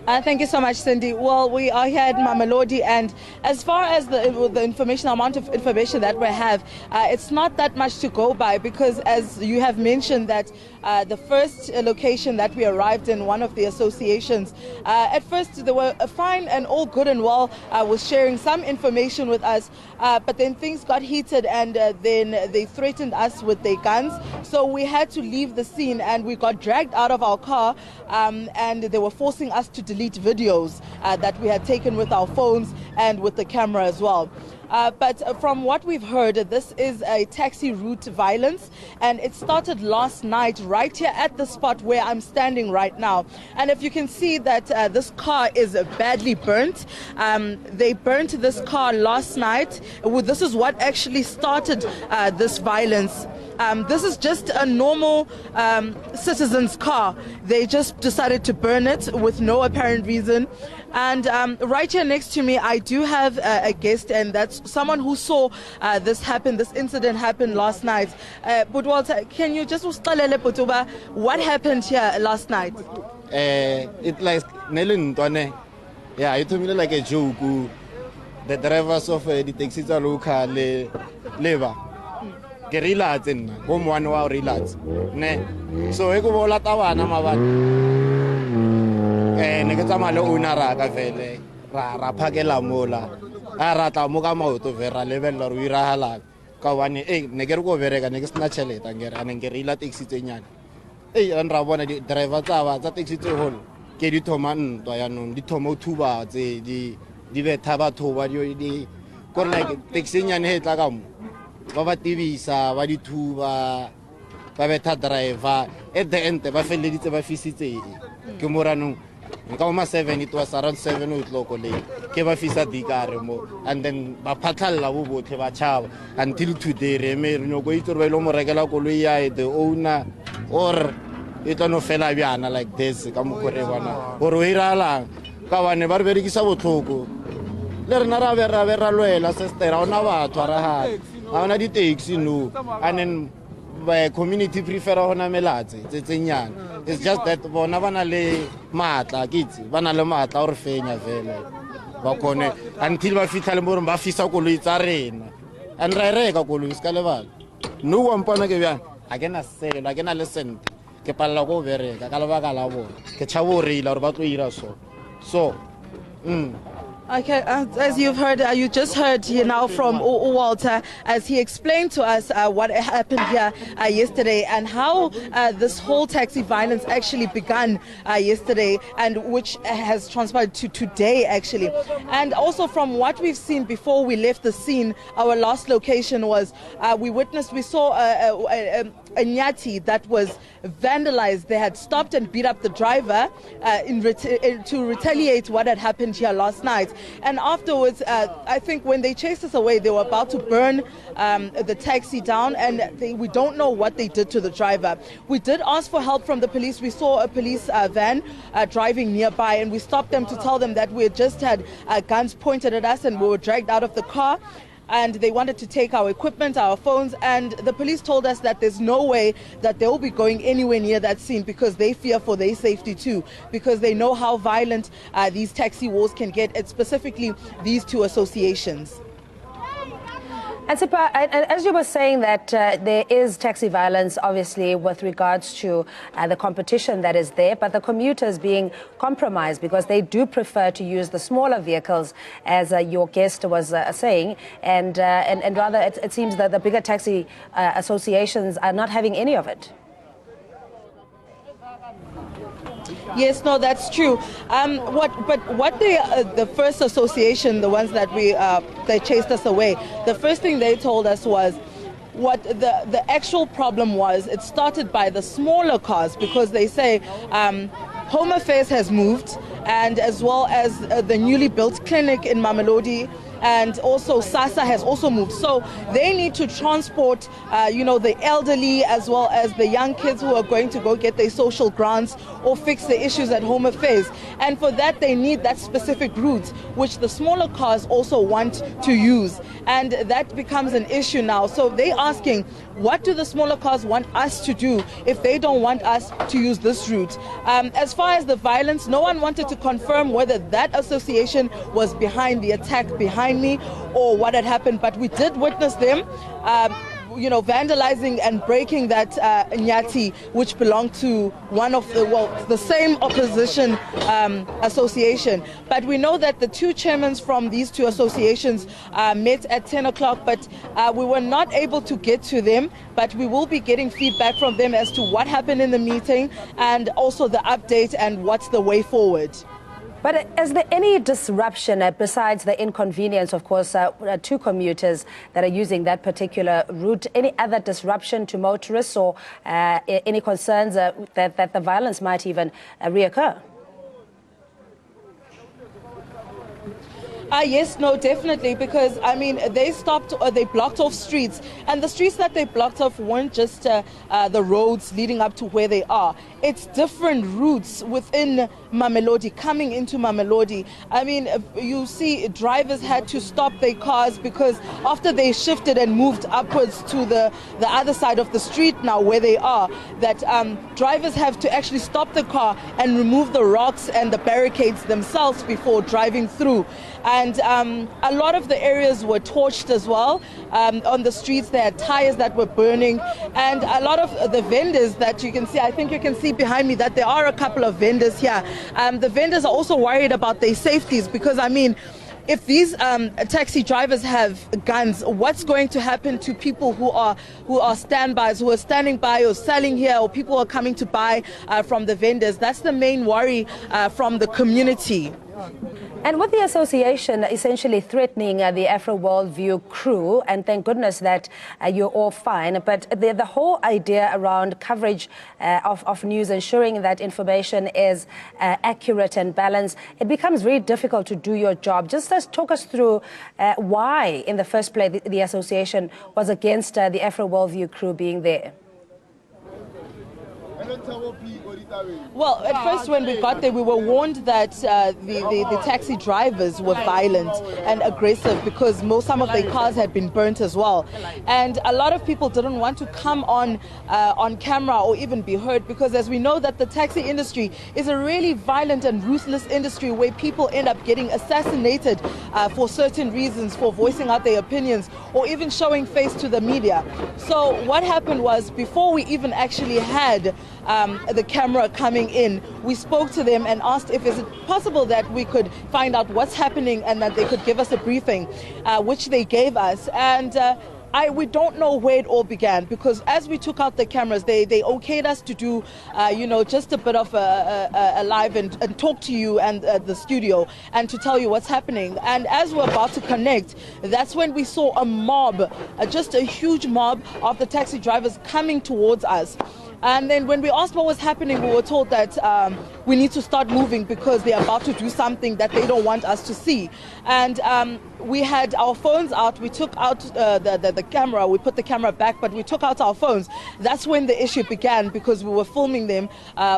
Thank you so much, Cindy. Well, we are here at Mamelodi, and as far as the information, amount of information that we have, it's not that much to go by because, as you have mentioned, that the first location that we arrived in, one of the associations, at first they were fine and all good and well, was sharing some information with us, but then things got heated, and then they threatened us with their guns. So we had to leave the scene, and we got dragged out of our car, and they were forcing us to delete videos that we had taken with our phones and with the camera as well. But from what we've heard, this is a taxi route violence, and it started last night right here at the spot where I'm standing right now. And if you can see that this car is badly burnt. They burnt this car last night. This is what actually started this violence. This is just a normal citizen's car. They just decided to burn it with no apparent reason. And right here next to me, I do have a guest, and that's someone who saw this incident happen last night. But Walter, can you just what happened here last night? It like yeah, it told me like a joke. The drivers of the taxis are local lever. Relax in home 1 hour relax. So I go all at our number and Negamalo Unara Vele, Rapagela Mola, Arata Mogamoto Vera level or Virahala, Kawani, Negergo Verega, Next Nachele, and Gerilla takes it in Yan. And Rabona driver that takes it to home. Keditoman, Dianum, the Tomo Tuba, the Vetabato, what you the like takes in Yan head like Baba TV sa wadi tuba babeta driver at the end ba felleditse ba fisitse ke morano nka ma 7 it was around 7 o'clock le ke ba fisa dikare mo and then ba phatlalla bo botle ba chaba until today re me re no go itse re ba ile mo rekela koloi ya the owner or it no fela bjana like this ka mo gore bona gore o irala ka bane ba re berekisa botlhoko le rena ra vera lwela sister ona batho ra ha ana di taxi no and then by community prefer hona melatse tsenyana. It's just that bona bana le matla kitse bana le matla o re fenya vele ba kone until ba fitha le mo ba fisa koloi tsa rena and ra reka koloi ska lebala no wa mpana ke bjana a ke na sele a ke na lesent ke palla go bereka ka lebaka la bona ke tshabo re ila re ba tlo ira so Okay, as you've heard, you just heard here now from Walter as he explained to us what happened here yesterday and how this whole taxi violence actually began yesterday and which has transpired to today actually. And also from what we've seen before we left the scene, our last location was we saw a Nyati that was vandalized. They had stopped and beat up the driver to retaliate what had happened here last night. And afterwards, I think when they chased us away, they were about to burn the taxi down, and we don't know what they did to the driver. We did ask for help from the police. We saw a police van driving nearby, and we stopped them to tell them that we had just had guns pointed at us and we were dragged out of the car. And they wanted to take our equipment, our phones, and the police told us that there's no way that they will be going anywhere near that scene because they fear for their safety too, because they know how violent these taxi wars can get, and specifically these two associations. And Sipa, as you were saying that there is taxi violence, obviously, with regards to the competition that is there, but the commuters being compromised because they do prefer to use the smaller vehicles, as your guest was saying, and rather it seems that the bigger taxi associations are not having any of it. Yes, no, that's true. What the first association, the ones that they chased us away, the first thing they told us was what the actual problem was. It started by the smaller cars because they say Home Affairs has moved, and as well as the newly built clinic in Mamelodi and also SASA has also moved. So they need to transport, the elderly as well as the young kids who are going to go get their social grants or fix the issues at Home Affairs. And for that, they need that specific route, which the smaller cars also want to use. And that becomes an issue now. So they're asking, what do the smaller cars want us to do if they don't want us to use this route? As far as the violence, no one wanted to confirm whether that association was behind the attack behind me or what had happened, but we did witness them vandalizing and breaking that Nyati, which belonged to one of the same opposition association. But we know that the two chairmen from these two associations met at 10 o'clock, but we were not able to get to them, but we will be getting feedback from them as to what happened in the meeting and also the update and what's the way forward. But is there any disruption besides the inconvenience, of course, to commuters that are using that particular route? Any other disruption to motorists or any concerns that the violence might even reoccur? Yes, no, definitely, because, they blocked off streets, and the streets that they blocked off weren't just the roads leading up to where they are. It's different routes within Mamelodi, coming into Mamelodi. You see drivers had to stop their cars because after they shifted and moved upwards to the other side of the street now where they are, that drivers have to actually stop the car and remove the rocks and the barricades themselves before driving through. And a lot of the areas were torched as well. On the streets, there had tires that were burning. And a lot of the vendors that you can see, I think you can see behind me that there are a couple of vendors here. The vendors are also worried about their safeties because, if these taxi drivers have guns, what's going to happen to people who are standbys, who are standing by or selling here, or people who are coming to buy from the vendors? That's the main worry from the community. And with the association essentially threatening the Afro Worldview crew, and thank goodness that you're all fine, but the whole idea around coverage of news, ensuring that information is accurate and balanced, it becomes very difficult to do your job. Just talk us through why, in the first place, the association was against the Afro Worldview crew being there. Well, at first when we got there, we were warned that the taxi drivers were violent and aggressive because some of their cars had been burnt as well. And a lot of people didn't want to come on camera or even be heard because, as we know, that the taxi industry is a really violent and ruthless industry where people end up getting assassinated for certain reasons, for voicing out their opinions or even showing face to the media. So what happened was, before we even actually had the camera coming in, we spoke to them and asked if is it possible that we could find out what's happening and that they could give us a briefing, which they gave us. And we don't know where it all began because as we took out the cameras, they okayed us to do, just a bit of a live and talk to you and the studio and to tell you what's happening. And as we're about to connect, that's when we saw a mob, just a huge mob of the taxi drivers coming towards us. And then when we asked what was happening, we were told that we need to start moving because they're about to do something that they don't want us to see. And we had our phones out. We took out the camera. We put the camera back, but we took out our phones. That's when the issue began because we were filming them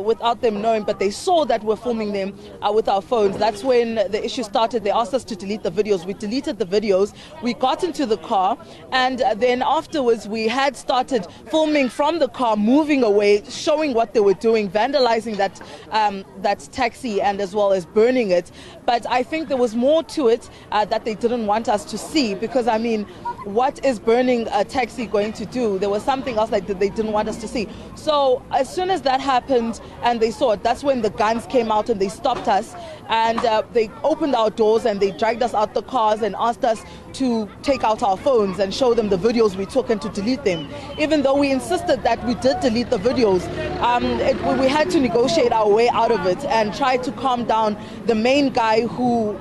without them knowing, but they saw that we're filming them with our phones. That's when the issue started. They asked us to delete the videos. We deleted the videos. We got into the car, and then afterwards we had started filming from the car, moving away, showing what they were doing, vandalizing that taxi and as well as burning it. But I think there was more to it that they didn't want us to see because, what is burning a taxi going to do? There was something else that they didn't want us to see. So as soon as that happened and they saw it, that's when the guns came out and they stopped us and they opened our doors and they dragged us out the cars and asked us to take out our phones and show them the videos we took and to delete them. Even though we insisted that we did delete the videos, we had to negotiate our way out of it and try to calm down the main guy who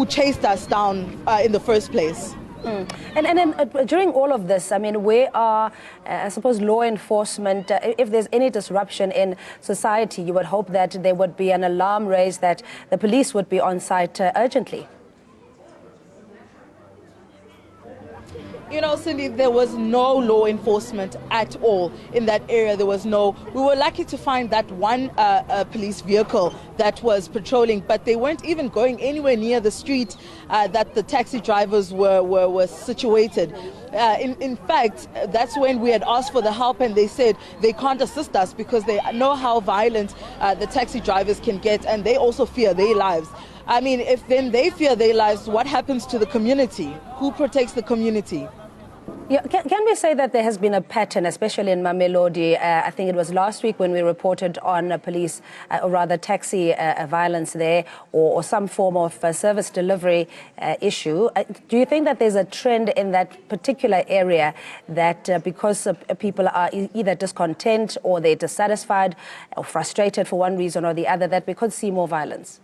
chased us down in the first place. And then during all of this, where are, I suppose, law enforcement? If there's any disruption in society, you would hope that there would be an alarm raised, that the police would be on site urgently. You know, Cindy, there was no law enforcement at all in that area. There was no. We were lucky to find that one police vehicle that was patrolling, but they weren't even going anywhere near the street that the taxi drivers were situated. In fact, that's when we had asked for the help, and they said they can't assist us because they know how violent the taxi drivers can get, and they also fear their lives. I mean, if then they fear their lives, what happens to the community? Who protects the community? Yeah, can we say that there has been a pattern, especially in Mamelodi? I think it was last week when we reported on police, or rather taxi violence there, or some form of service delivery issue. Do you think that there's a trend in that particular area that because people are either discontent or they're dissatisfied or frustrated for one reason or the other, that we could see more violence?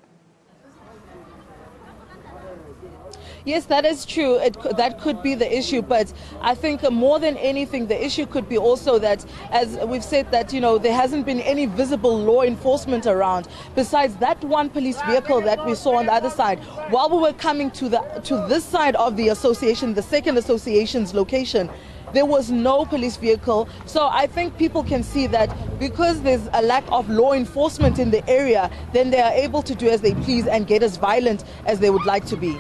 Yes, that is true. That could be the issue, but I think more than anything, the issue could be also that, as we've said, that there hasn't been any visible law enforcement around. Besides that one police vehicle that we saw on the other side, while we were coming to this side of the association, the second association's location, there was no police vehicle. So I think people can see that because there's a lack of law enforcement in the area, then they are able to do as they please and get as violent as they would like to be.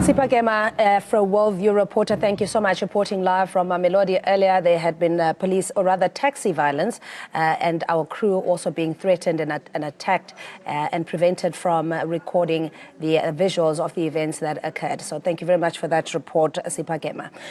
Sipha Gema, from Worldview reporter, thank you so much. Reporting live from Mamelodi. Earlier, there had been police, or rather taxi violence, and our crew also being threatened and attacked and prevented from recording the visuals of the events that occurred. So thank you very much for that report, Sipha Gema.